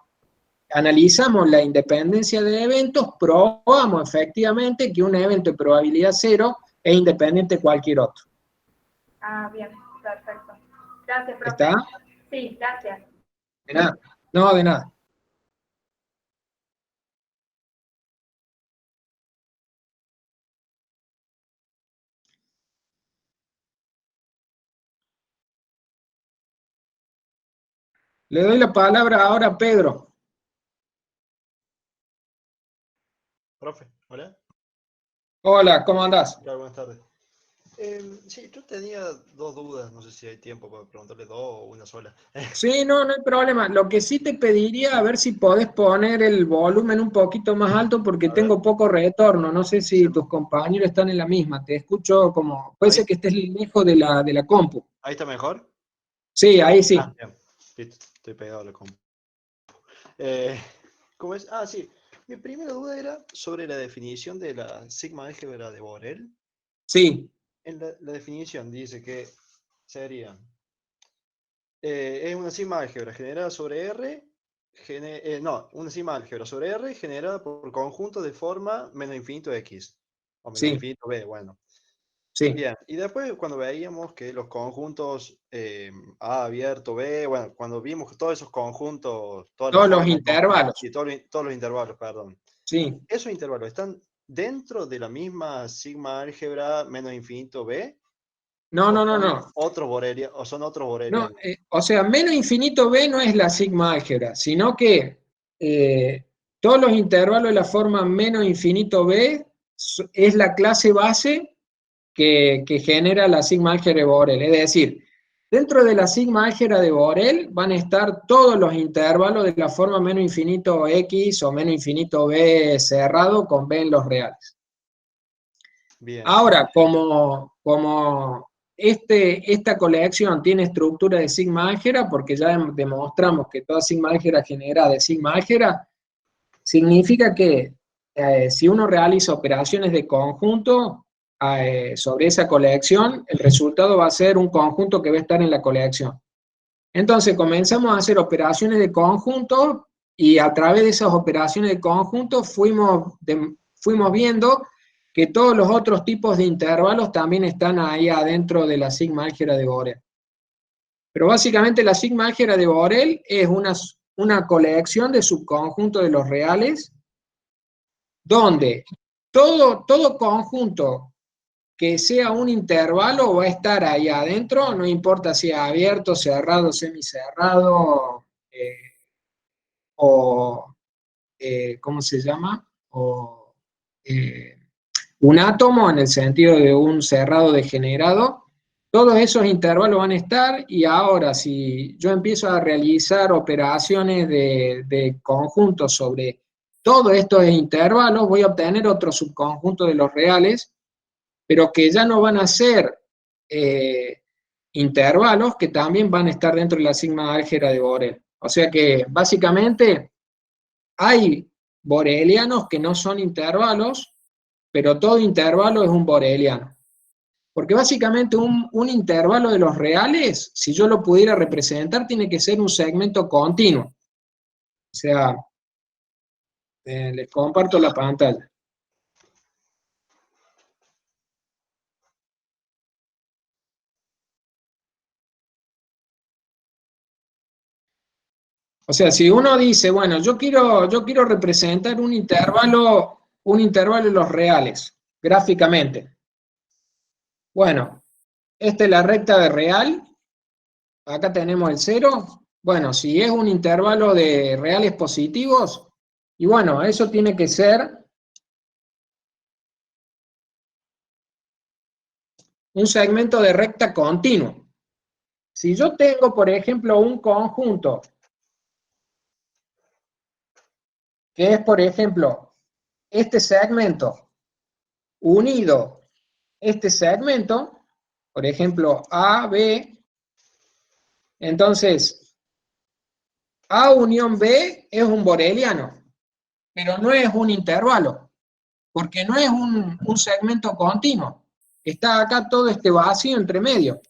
S1: analizamos la independencia de eventos, probamos efectivamente que un evento de probabilidad 0 es independiente de cualquier otro.
S5: Bien, perfecto. Gracias, profe.
S1: ¿Está?
S5: Sí, gracias.
S1: De nada. No, de nada. Le doy la palabra ahora a Pedro.
S6: Profe, hola.
S1: Hola, ¿cómo andás?
S6: Claro, buenas tardes. Sí, yo tenía dos dudas, no sé si hay tiempo para preguntarle dos o una sola.
S1: Sí, no hay problema. Lo que sí te pediría, a ver si podés poner el volumen un poquito más alto porque tengo poco retorno. No sé si tus compañeros están en la misma. Te escucho como, puede ser que estés lejos de la compu.
S6: ¿Ahí está mejor?
S1: Sí, ahí sí.
S6: Bien. Listo, estoy pegado a la compu. ¿Cómo es? Sí. Mi primera duda era sobre la definición de la sigma álgebra de Borel.
S1: Sí.
S6: En la definición dice que sería es una sigma álgebra generada sobre R, una sigma álgebra sobre R generada por conjunto de forma menos infinito X, o menos infinito B, bueno.
S1: Sí.
S6: Bien, y después cuando veíamos que los conjuntos A abierto, B, bueno, cuando vimos todos esos conjuntos,
S1: Todos los intervalos.
S6: Y todos los intervalos, perdón.
S1: Sí.
S6: ¿Esos intervalos están dentro de la misma sigma álgebra menos infinito B?
S1: No.
S6: Otros Borelian, o son otros Borelian.
S1: No, o sea, menos infinito B no es la sigma álgebra, sino que todos los intervalos de la forma menos infinito B es la clase base que genera la sigma álgebra de Borel. Es decir, dentro de la sigma álgebra de Borel van a estar todos los intervalos de la forma menos infinito X o menos infinito B cerrado con B en los reales.
S6: Bien.
S1: Ahora, como esta colección tiene estructura de sigma álgebra, porque ya demostramos que toda sigma álgebra genera de sigma álgebra, significa que si uno realiza operaciones de conjunto sobre esa colección, el resultado va a ser un conjunto que va a estar en la colección. Entonces comenzamos a hacer operaciones de conjunto y a través de esas operaciones de conjunto fuimos viendo que todos los otros tipos de intervalos también están ahí adentro de la sigma álgebra de Borel. Pero básicamente la sigma álgebra de Borel es una colección de subconjuntos de los reales, donde todo conjunto que sea un intervalo va a estar ahí adentro, no importa si es abierto, cerrado, semicerrado, ¿cómo se llama? Un átomo en el sentido de un cerrado degenerado. Todos esos intervalos van a estar, y ahora si yo empiezo a realizar operaciones de conjuntos sobre todos estos intervalos, voy a obtener otro subconjunto de los reales, pero que ya no van a ser intervalos, que también van a estar dentro de la sigma álgebra de Borel. O sea que básicamente hay borelianos que no son intervalos, pero todo intervalo es un boreliano. Porque básicamente un intervalo de los reales, si yo lo pudiera representar, tiene que ser un segmento continuo. O sea, les comparto la pantalla. O sea, si uno dice, bueno, yo quiero representar un intervalo de los reales, gráficamente. Bueno, esta es la recta de real, acá tenemos el 0. Bueno, si es un intervalo de reales positivos, y bueno, eso tiene que ser un segmento de recta continuo. Si yo tengo, por ejemplo, un conjunto que es, por ejemplo, este segmento unido este segmento, por ejemplo, AB, entonces A unión B es un boreliano, pero no es un intervalo, porque no es un segmento continuo. Está acá todo este vacío entre medio.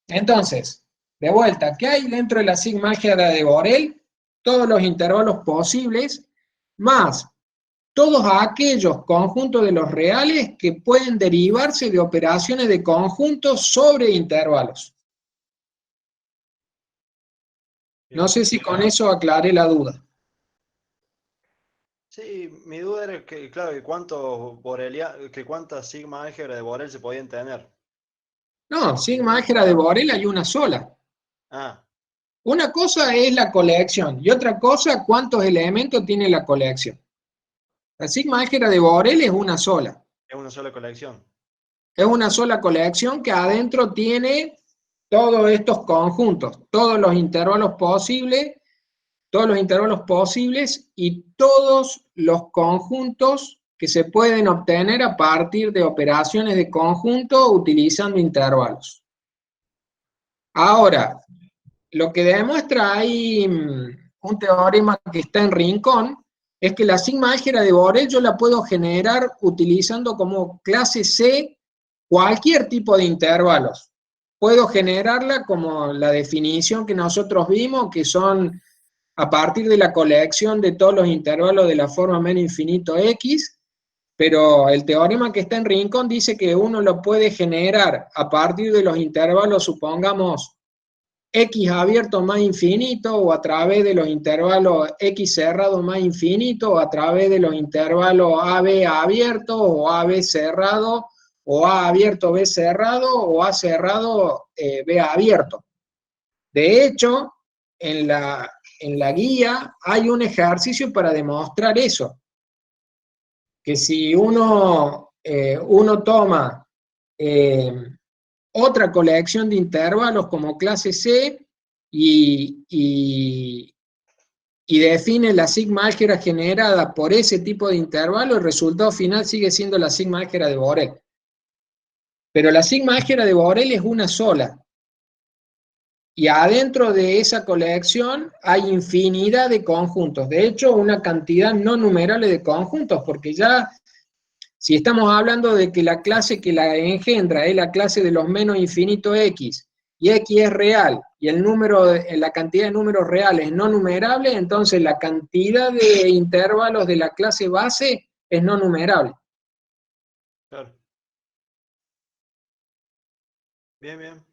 S1: Entonces, de vuelta, ¿qué hay dentro de la sigma álgebra de Borel? Todos los intervalos posibles, más todos aquellos conjuntos de los reales que pueden derivarse de operaciones de conjuntos sobre intervalos. No sé si con eso aclaré la duda.
S6: Sí, mi duda era que, claro, que cuántas sigma álgebra de Borel se podían tener.
S1: No, sigma álgebra de Borel hay una sola.
S6: Ah,
S1: Una cosa es la colección y otra cosa cuántos elementos tiene la colección. La sigma álgebra de Borel es una sola.
S6: es una sola colección.
S1: Es una sola colección que adentro tiene todos estos conjuntos, todos los intervalos posibles y todos los conjuntos que se pueden obtener a partir de operaciones de conjunto utilizando intervalos. Ahora, lo que demuestra ahí un teorema que está en Rincón es que la sigma álgebra de Borel yo la puedo generar utilizando como clase C cualquier tipo de intervalos. Puedo generarla como la definición que nosotros vimos, que son a partir de la colección de todos los intervalos de la forma menos infinito X, pero el teorema que está en Rincón dice que uno lo puede generar a partir de los intervalos, supongamos, X abierto más infinito, o a través de los intervalos X cerrado más infinito, o a través de los intervalos AB abierto, o AB cerrado, o A abierto B cerrado, o A cerrado B abierto. De hecho, en en la guía hay un ejercicio para demostrar eso. Que si uno toma otra colección de intervalos como clase C y define la sigma álgebra generada por ese tipo de intervalo, el resultado final sigue siendo la sigma álgebra de Borel. Pero la sigma álgebra de Borel es una sola. Y adentro de esa colección hay infinidad de conjuntos. De hecho, una cantidad no numerable de conjuntos, porque ya, si estamos hablando de que la clase que la engendra es la clase de los menos infinitos x, y x es real, y la cantidad de números reales es no numerable, entonces la cantidad de intervalos de la clase base es no numerable.
S6: Claro. Bien, bien.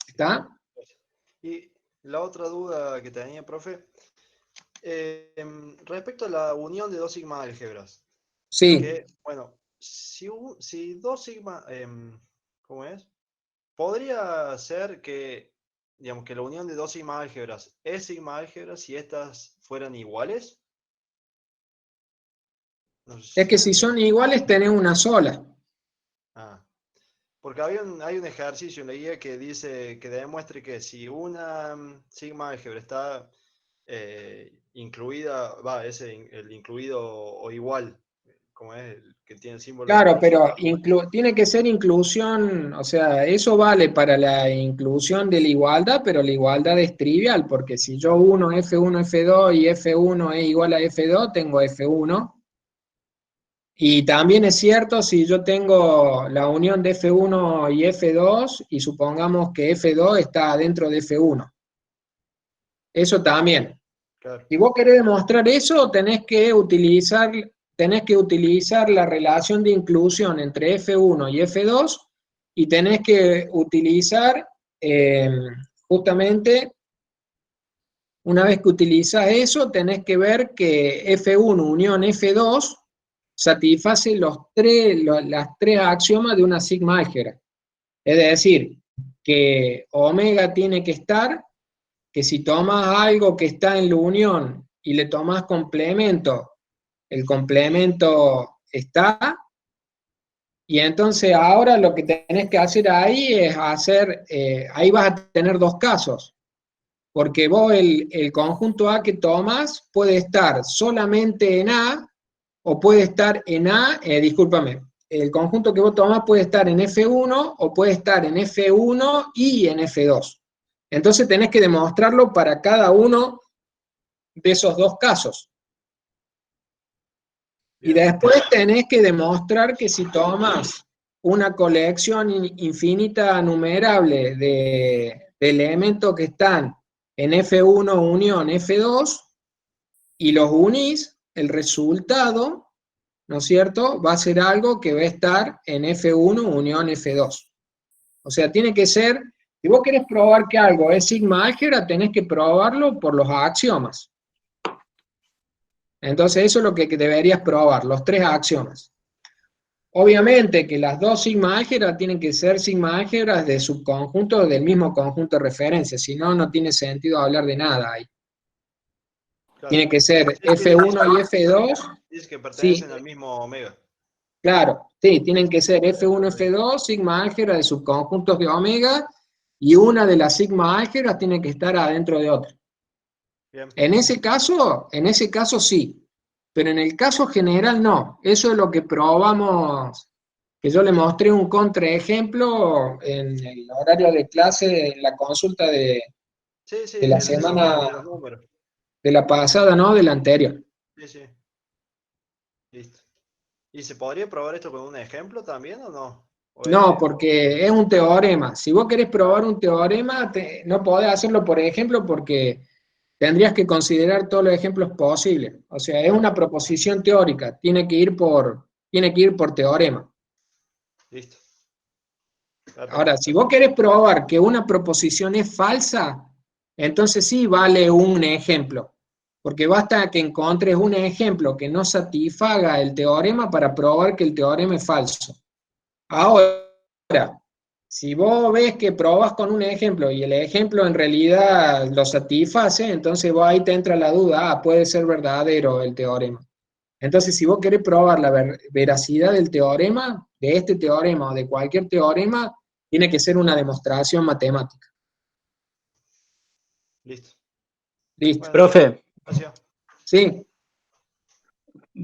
S1: ¿Está?
S6: Y la otra duda que tenía, profe, respecto a la unión de dos sigma álgebras,
S1: Sí.
S6: que, bueno, si dos sigma, ¿cómo es? Podría ser que, digamos, que la unión de dos sigma álgebras es sigma álgebra si estas fueran iguales. No sé
S1: Es
S6: si
S1: que
S6: se
S1: si son
S6: entiende.
S1: iguales tenés una sola.
S6: Ah. Porque hay un ejercicio en la guía que dice que demuestre que si una sigma álgebra está incluida, el incluido o igual, como es el que tiene el símbolo de
S1: Claro, pero
S6: igual.
S1: tiene que ser inclusión, o sea, eso vale para la inclusión de la igualdad, pero la igualdad es trivial, porque si yo uno F1, F2 y F1 es igual a F2, tengo F1. Y también es cierto si yo tengo la unión de F1 y F2 y supongamos que F2 está dentro de F1. Eso también.
S6: Claro,
S1: Si vos querés demostrar eso, tenés que utilizar la relación de inclusión entre F1 y F2 y tenés que utilizar justamente, una vez que utilizas eso, tenés que ver que F1 unión F2 satisface las tres axiomas de una sigma álgebra. Es decir, que omega tiene que estar, que si tomas algo que está en la unión y le tomas complemento, el complemento está, y entonces ahora lo que tenés que hacer ahí es ahí vas a tener dos casos, porque vos el conjunto A que tomas puede estar solamente en A, o puede estar en A, discúlpame, el conjunto que vos tomás puede estar en F1 o puede estar en F1 y en F2. Entonces tenés que demostrarlo para cada uno de esos dos casos. Y
S6: bien,
S1: después tenés que demostrar que si tomas una colección infinita numerable de elementos que están en F1 unión F2 y los unís, el resultado, ¿no es cierto?, va a ser algo que va a estar en F1 unión F2. O sea, tiene que ser, si vos querés probar que algo es sigma álgebra, tenés que probarlo por los axiomas. Entonces eso es lo que deberías probar, los tres axiomas. Obviamente que las dos sigma álgebras tienen que ser sigma álgebras de subconjuntos del mismo conjunto de referencia, si no, no tiene sentido hablar de nada ahí.
S6: claro.
S1: Tiene que ser
S6: Sí, sí,
S1: F1 y F2,
S6: dice que
S1: sí,
S6: pertenecen al mismo omega.
S1: claro, sí, tienen que ser F1, F2, sigma álgebra de subconjuntos de omega, y una de las sigma álgebras tiene que estar adentro de otra.
S6: Bien,
S1: En ese caso sí, pero en el caso general no. Eso es lo que probamos, que yo le mostré un contraejemplo en el horario de clase, en la consulta de
S6: sí, sí,
S1: la
S6: el
S1: semana,
S6: de los números.
S1: de la pasada, ¿no? De la anterior.
S6: Sí, sí, listo. ¿Y se podría probar esto con un ejemplo también o no?
S1: No, porque es un teorema. Si vos querés probar un teorema, no podés hacerlo por ejemplo porque tendrías que considerar todos los ejemplos posibles. O sea, es una proposición teórica, tiene que ir por teorema.
S6: Listo. Perfecto.
S1: Ahora, si vos querés probar que una proposición es falsa, entonces sí vale un ejemplo, porque basta que encontres un ejemplo que no satisfaga el teorema para probar que el teorema es falso. Ahora, Si vos ves que probas con un ejemplo y el ejemplo en realidad lo satisface, entonces vos ahí te entra la duda, puede ser verdadero el teorema. Entonces, si vos querés probar la veracidad del teorema, de este teorema o de cualquier teorema, tiene que ser una demostración matemática.
S6: Listo.
S1: Listo.
S6: Bueno,
S7: Profe,
S6: gracias.
S1: Sí,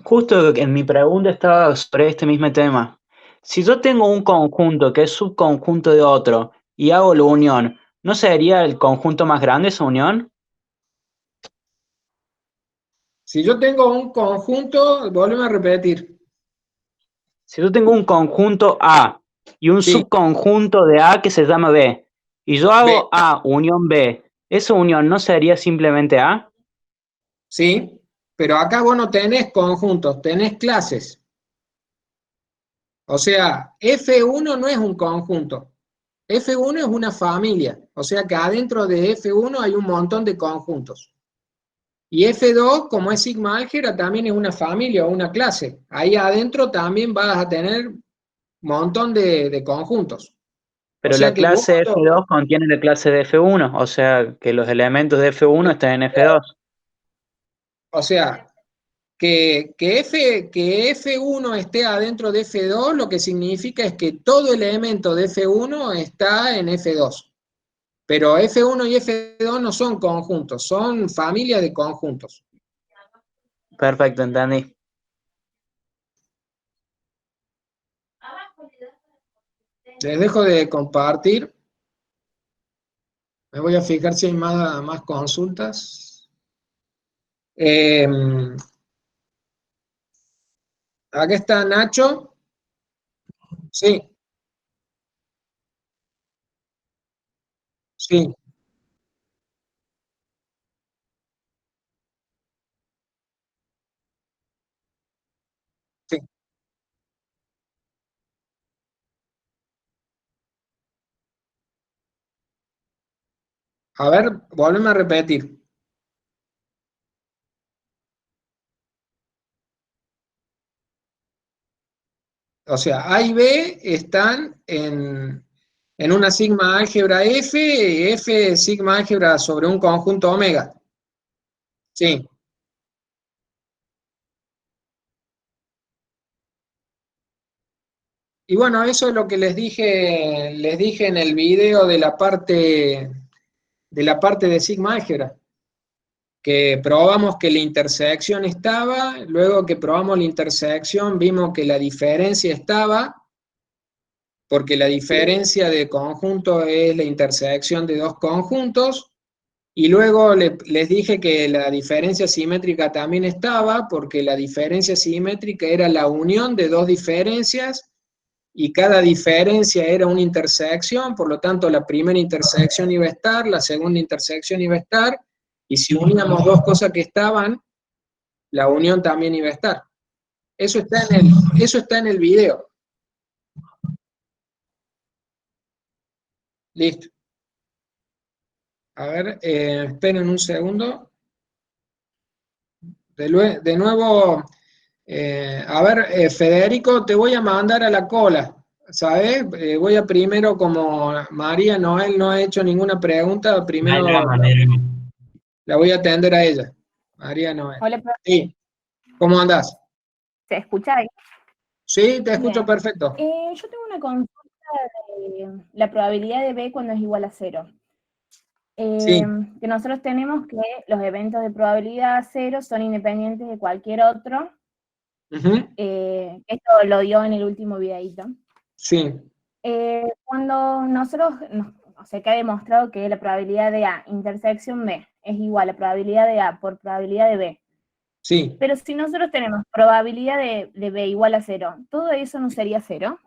S7: justo en mi pregunta estaba sobre este mismo tema. Si yo tengo un conjunto que es subconjunto de otro y hago la unión, ¿no sería el conjunto más grande esa unión?
S1: si yo tengo un conjunto, volvemos a repetir.
S7: Si yo tengo un conjunto A y un
S1: Sí,
S7: subconjunto de A que se llama B, y yo
S1: B,
S7: hago A unión B, ¿esa unión no sería simplemente A?
S1: sí, pero acá vos no tenés conjuntos, tenés clases. O sea, F1 no es un conjunto. F1 es una familia. O sea que adentro de F1 hay un montón de conjuntos. Y F2, como es sigma álgebra, también es una familia o una clase. Ahí adentro también vas a tener un montón de conjuntos. O
S7: Pero
S1: sea
S7: la
S1: que vos,
S7: clase F2 contiene la clase de F1, o sea que los elementos de F1 están en F2.
S1: o sea, que F1 esté adentro de F2, lo que significa es que todo elemento de F1 está en F2. Pero F1 y F2 no son conjuntos, son familias de conjuntos.
S7: Perfecto, entendí.
S1: Les dejo de compartir. Me voy a fijar si hay más consultas. Acá está Nacho. Sí, sí, sí. A ver, volveme a repetir. O sea, A y B están en una sigma álgebra F, F sigma álgebra sobre un conjunto omega. Sí. Y bueno, eso es lo que les dije en el video de la parte de sigma álgebra, que probamos que la intersección estaba, luego que probamos la intersección vimos que la diferencia estaba, porque la diferencia de conjunto es la intersección de dos conjuntos, y luego les dije que la diferencia simétrica también estaba, porque la diferencia simétrica era la unión de dos diferencias, y cada diferencia era una intersección, por lo tanto la primera intersección iba a estar, la segunda intersección iba a estar, y si uníamos dos cosas que estaban, la unión también iba a estar. Eso está en el video. Listo. A ver, esperen un segundo. De nuevo, a ver, Federico, te voy a mandar a la cola, ¿sabes? Voy a primero, como María Noel no ha hecho ninguna pregunta,
S2: No hay
S1: primero
S2: drama, no hay drama.
S1: la voy a atender a ella. María Noel.
S5: Hola, profe.
S1: Sí, ¿cómo andás?
S5: ¿Se escucha ahí?
S1: Sí, te escucho
S5: Bien.
S1: perfecto.
S5: Yo tengo una consulta de la probabilidad de B cuando es igual a 0.
S1: Sí,
S5: Que nosotros tenemos que los eventos de probabilidad 0 son independientes de cualquier otro.
S1: ujú,
S5: Esto lo dio en el último videíto.
S1: sí,
S5: Cuando nosotros, o sea, que ha demostrado que la probabilidad de A intersección B es igual a probabilidad de A por probabilidad de B.
S1: sí.
S5: Pero si nosotros tenemos probabilidad de B igual a 0, ¿todo eso no sería 0?